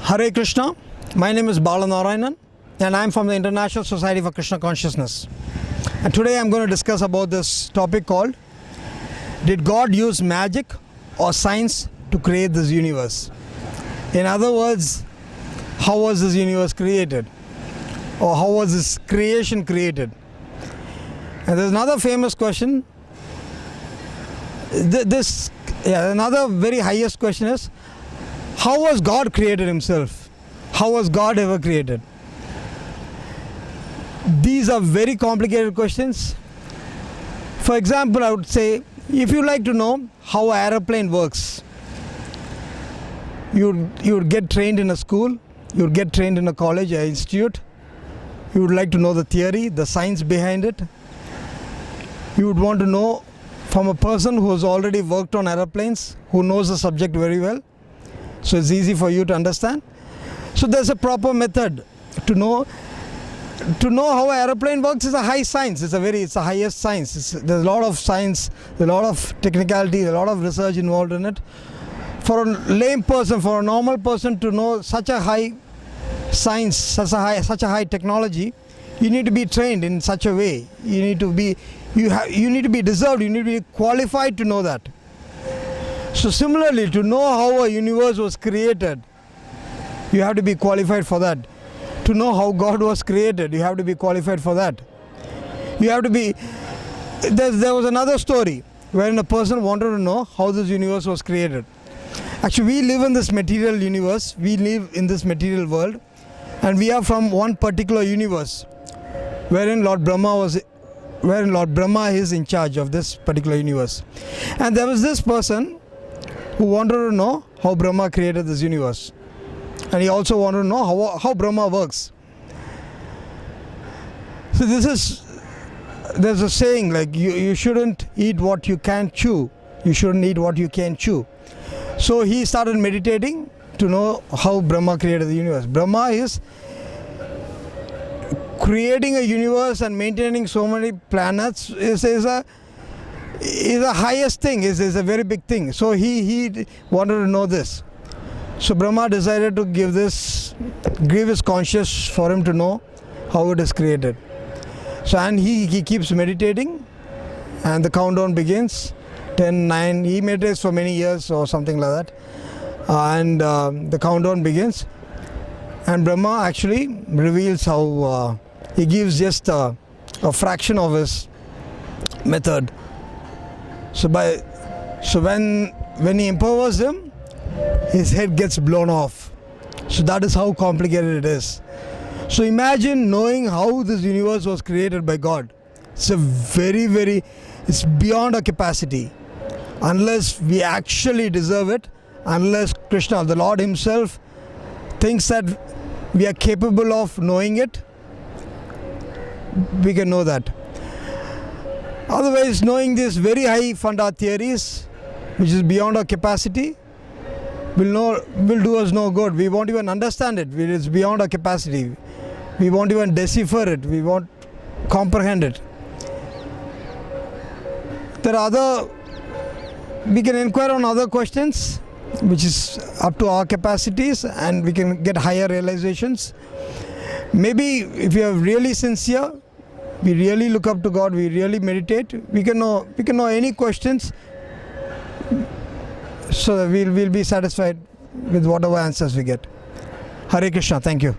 Hare Krishna. My name is Bal Narayanan and I am from the International Society for Krishna Consciousness. And today I am going to discuss about this topic called, did God use magic or science to create this universe? In other words, how was this universe created? Or how was this creation created? And there's another famous question. Another very highest question is, how was God created himself? How was God ever created? These are very complicated questions. For example, I would say, if you like to know how an aeroplane works, you would get trained in a school, you would get trained in a college, an institute. You would like to know the theory, the science behind it. You would want to know from a person who has already worked on aeroplanes, who knows the subject very well. So it's easy for you to understand. So there's a proper method to know how an aeroplane works. Is a high science. It's the highest science. There's a lot of science, a lot of technicality, a lot of research involved in it. For a lame person, for a normal person to know such a high science, such a high technology, you need to be trained in such a way. You need to be deserved. You need to be qualified to know that. So similarly, to know how a universe was created, you have to be qualified for that. To know how God was created, you have to be qualified for that. You have to be. There was another story wherein a person wanted to know how this universe was created. Actually, we live in this material universe. We live in this material world, and we are from one particular universe, wherein Lord Brahma is in charge of this particular universe. And there was this person who wanted to know how Brahma created this universe. And he also wanted to know how Brahma works. So there's a saying like, you shouldn't eat what you can't chew. You shouldn't eat what you can't chew. So he started meditating to know how Brahma created the universe. Brahma is creating a universe and maintaining so many planets is a highest thing, is a very big thing. So he wanted to know this. So Brahma decided to give his conscious for him to know how it is created. So and he keeps meditating, and the countdown begins. 10, 9, he meditates for many years or something like that. And the countdown begins. And Brahma actually reveals how he gives just a fraction of his method. So when he empowers him, his head gets blown off. So that is how complicated it is. So imagine knowing how this universe was created by God. It's it's beyond our capacity. Unless we actually deserve it, unless Krishna, the Lord himself, thinks that we are capable of knowing it, we can know that. Otherwise, knowing these very high funda theories, which is beyond our capacity, will do us no good. We won't even understand it. It's beyond our capacity. We won't even decipher it. We won't comprehend it. We can inquire on other questions, which is up to our capacities, and we can get higher realizations. Maybe if you are really sincere, we really look up to God, we really meditate, we can know any questions, so that we'll be satisfied with whatever answers we get. Hare Krishna. Thank you.